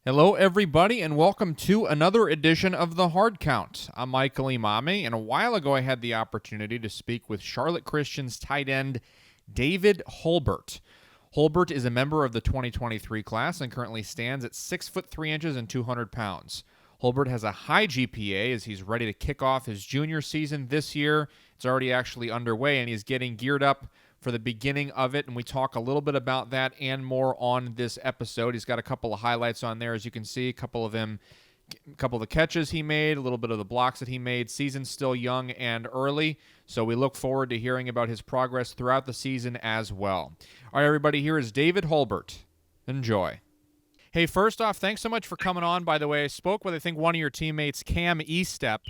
Hello, everybody, and welcome to another edition of The Hard Count. I'm Michael Emami, and a while ago I had the opportunity to speak with Charlotte Christian's tight end, David Hulbert. Hulbert is a member of the 2023 class and currently stands at 6 foot 3 inches and 200 pounds. Hulbert has a high GPA as he's ready to kick off his junior season this year. It's already actually underway, and he's getting geared up for the beginning of it, and we talk a little bit about that and more on this episode. He's got a couple of highlights on there, as you can see, a couple of the catches he made, a little bit of the blocks that he made. Season's still young and early, so we look forward to hearing about his progress throughout the season as well. All right, everybody, here is David Hulbert. Enjoy. Hey, first off, thanks so much for coming on. By the way, I spoke with, I think, one of your teammates, Cam Estep,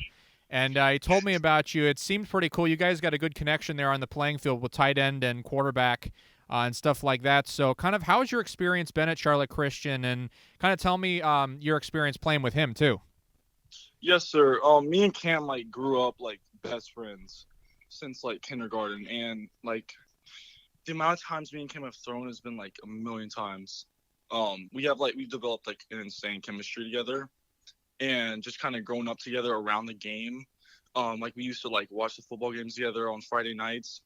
and he told me about you. It seemed pretty cool. You guys got a good connection there on the playing field with tight end and quarterback and stuff like that. So kind of how's your experience been at Charlotte Christian? And kind of tell me your experience playing with him, too. Yes, sir. Me and Cam grew up best friends since kindergarten, and the amount of times me and Cam have thrown has been a million times. We've developed an insane chemistry together, and just kind of grown up together around the game. We used to watch the football games together on Friday nights,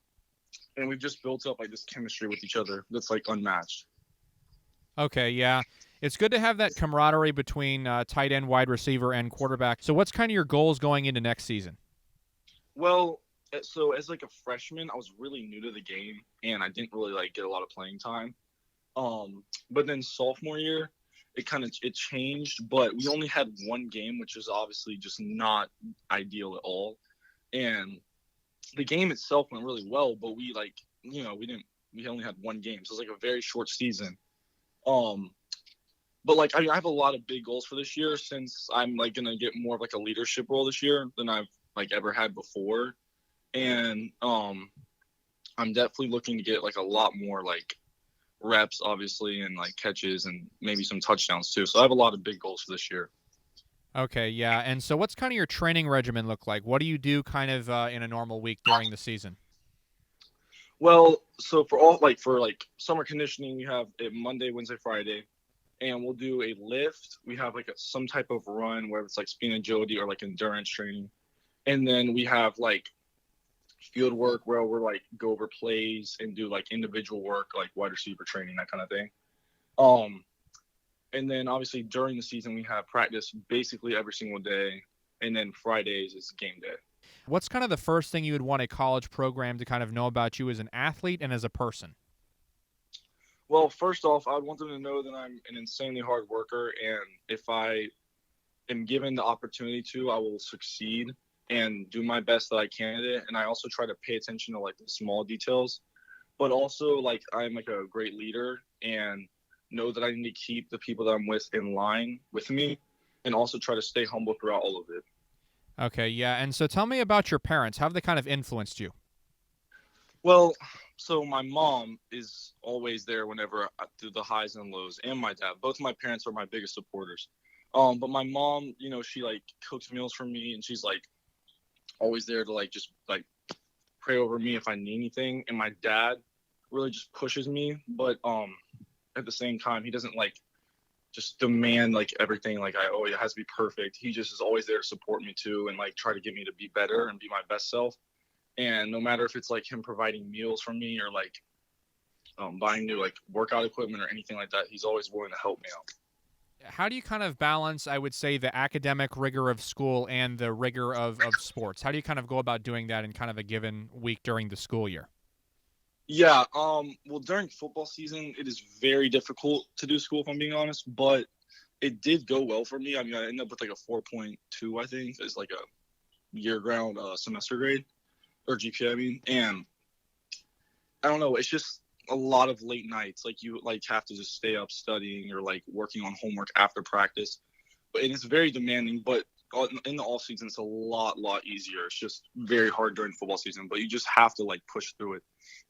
and we've just built up this chemistry with each other that's unmatched. Okay, yeah. It's good to have that camaraderie between tight end, wide receiver, and quarterback. So what's kind of your goals going into next season? Well, so as a freshman, I was really new to the game, and I didn't really get a lot of playing time. But then sophomore year, it changed, but we only had one game, which was obviously just not ideal at all. And the game itself went really well, but we only had one game, so it was a very short season. Um, but I have a lot of big goals for this year, since I'm gonna get more of a leadership role this year than I've ever had before, and I'm definitely looking to get a lot more reps, obviously, and catches and maybe some touchdowns too. So I have a lot of big goals for this year. Okay, yeah. And so what's kind of your training regimen look like? What do you do kind of in a normal week during the season? Well, so for summer conditioning, we have it Monday, Wednesday, Friday, and we'll do a lift. We have some type of run, whether it's speed and agility or endurance training, and then we have field work where we're go over plays and do individual work, wide receiver training, that kind of thing. Um, and then obviously during the season we have practice basically every single day, and then Fridays is game day. What's kind of the first thing you would want a college program to kind of know about you as an athlete and as a person? Well, first off, I would want them to know that I'm an insanely hard worker, and if I am given the opportunity to, I will succeed and do my best that I can at it. And I also try to pay attention to the small details, but also I'm a great leader, and know that I need to keep the people that I'm with in line with me, and also try to stay humble throughout all of it. Okay, yeah. And so tell me about your parents. How have they kind of influenced you? Well, so my mom is always there whenever through the highs and lows, and my dad. Both of my parents are my biggest supporters. But my mom, she cooks meals for me, and she's always there to just pray over me if I need anything. And my dad really just pushes me, but at the same time, he doesn't just demand everything oh, it has to be perfect. He just is always there to support me too, and try to get me to be better and be my best self. And no matter if it's him providing meals for me, or buying new workout equipment or anything like that, he's always willing to help me out. How do you kind of balance, I would say, the academic rigor of school and the rigor of sports? How do you kind of go about doing that in kind of a given week during the school year? Yeah, well, during football season, it is very difficult to do school, if I'm being honest, but it did go well for me. I mean, I ended up with a 4.2, I think, is a year-round semester grade, or GPA, I mean. And I don't know, it's just a lot of late nights. You have to just stay up studying, or working on homework after practice. And it's very demanding, but in the off season, it's a lot easier. It's just very hard during football season, but you just have to push through it,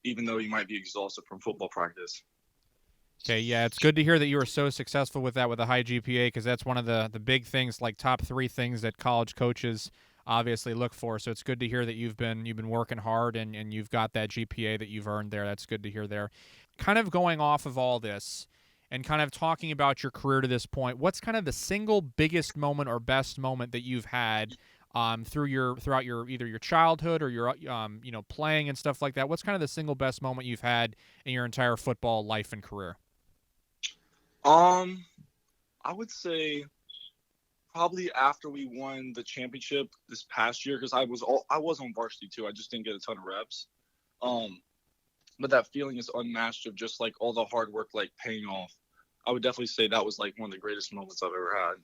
even though you might be exhausted from football practice. Okay, yeah, it's good to hear that you were so successful with that with a high GPA, because that's one of the big things, top three things that college coaches obviously look for. So it's good to hear that you've been working hard and you've got that GPA that you've earned there. That's good to hear there. Kind of going off of all this, and kind of talking about your career to this point, what's kind of the single biggest moment or best moment that you've had throughout your either your childhood or your playing and stuff like that? What's kind of the single best moment you've had in your entire football life and career? I would say probably after we won the championship this past year, because I was on varsity too. I just didn't get a ton of reps. But that feeling is unmatched of just like all the hard work like paying off. I would definitely say that was like one of the greatest moments I've ever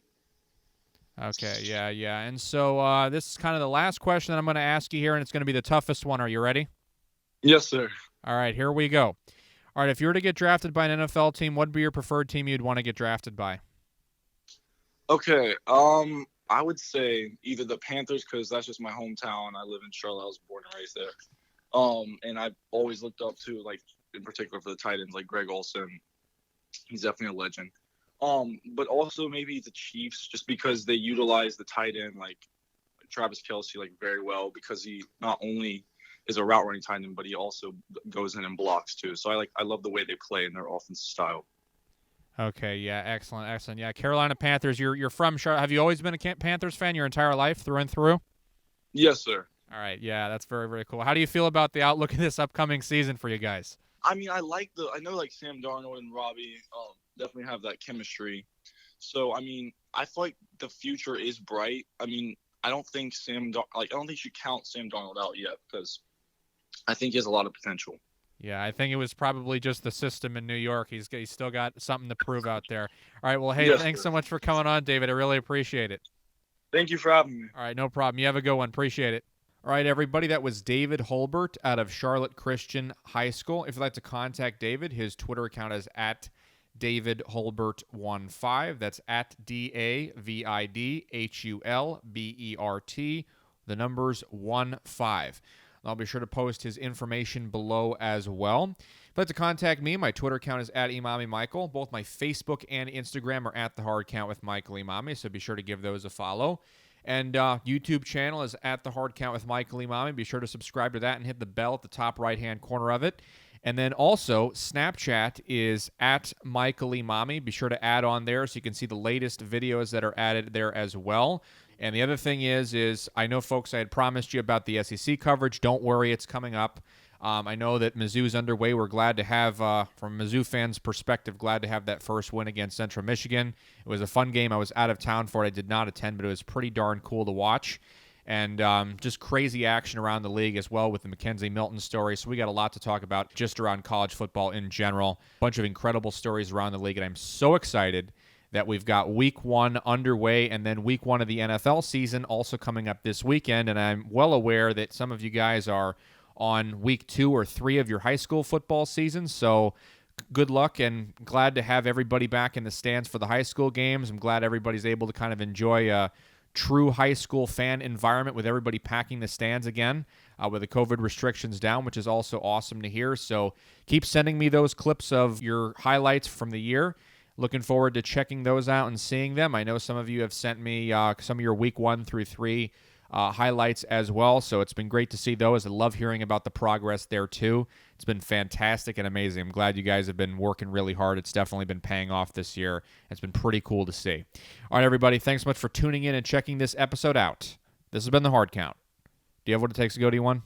had. Okay, yeah. And so this is kind of the last question that I'm going to ask you here, and it's going to be the toughest one. Are you ready? Yes, sir. All right, here we go. All right, if you were to get drafted by an NFL team, what would be your preferred team you'd want to get drafted by? Okay. I would say either the Panthers, because that's just my hometown. I live in Charlotte. I was born and raised there. And I've always looked up to, like, in particular for the tight ends, like Greg Olsen. He's definitely a legend. But also maybe the Chiefs, just because they utilize the tight end, like Travis Kelce, like very well, because he not only is a route running tight end, but he also goes in and blocks too. So I love the way they play in their offensive style. Okay, yeah, excellent. Yeah, Carolina Panthers. You're from Charlotte. Have you always been a Panthers fan your entire life, through and through? Yes, sir. All right, yeah, that's very, very cool. How do you feel about the outlook of this upcoming season for you guys? I mean, I know like Sam Darnold and Robbie definitely have that chemistry. So I mean, I feel like the future is bright. I mean, I don't think I don't think you should count Sam Darnold out yet, because I think he has a lot of potential. Yeah, I think it was probably just the system in New York. He's still got something to prove out there. All right, well, hey, Yes, thanks sir. so much for coming on, David. I really appreciate it. Thank you for having me. All right, no problem. You have a good one. Appreciate it. All right, everybody, that was David Hulbert out of Charlotte Christian High School. If you'd like to contact David, his Twitter account is at David Hulbert15. That's at DAVIDHULBERT. The number's 15. I'll be sure to post his information below as well. If you'd like to contact me, my Twitter account is at Emami Michael. Both my Facebook and Instagram are at The Hard Count with Michael Emami, so be sure to give those a follow. And YouTube channel is at The Hard Count with Michael Emami. Be sure to subscribe to that and hit the bell at the top right-hand corner of it. And then also, Snapchat is at Michael Emami. Be sure to add on there so you can see the latest videos that are added there as well. And the other thing is I know, folks, I had promised you about the SEC coverage. Don't worry, it's coming up. I know that Mizzou's underway. We're glad to have, from a Mizzou fans' perspective, glad to have that first win against Central Michigan. It was a fun game. I was out of town for it. I did not attend, but it was pretty darn cool to watch. And just crazy action around the league as well with the Mackenzie Milton story. So we got a lot to talk about just around college football in general. A bunch of incredible stories around the league, and I'm so excited that we've got week 1 underway and then week 1 of the NFL season also coming up this weekend. And I'm well aware that some of you guys are on week 2 or 3 of your high school football season. So good luck, and glad to have everybody back in the stands for the high school games. I'm glad everybody's able to kind of enjoy a true high school fan environment with everybody packing the stands again with the COVID restrictions down, which is also awesome to hear. So keep sending me those clips of your highlights from the year. Looking forward to checking those out and seeing them. I know some of you have sent me some of your week 1 through 3 highlights as well, so it's been great to see those. I love hearing about the progress there too. It's been fantastic and amazing. I'm glad you guys have been working really hard. It's definitely been paying off this year. It's been pretty cool to see. All right, everybody, thanks so much for tuning in and checking this episode out. This has been The Hard Count. Do you have what it takes to go to one?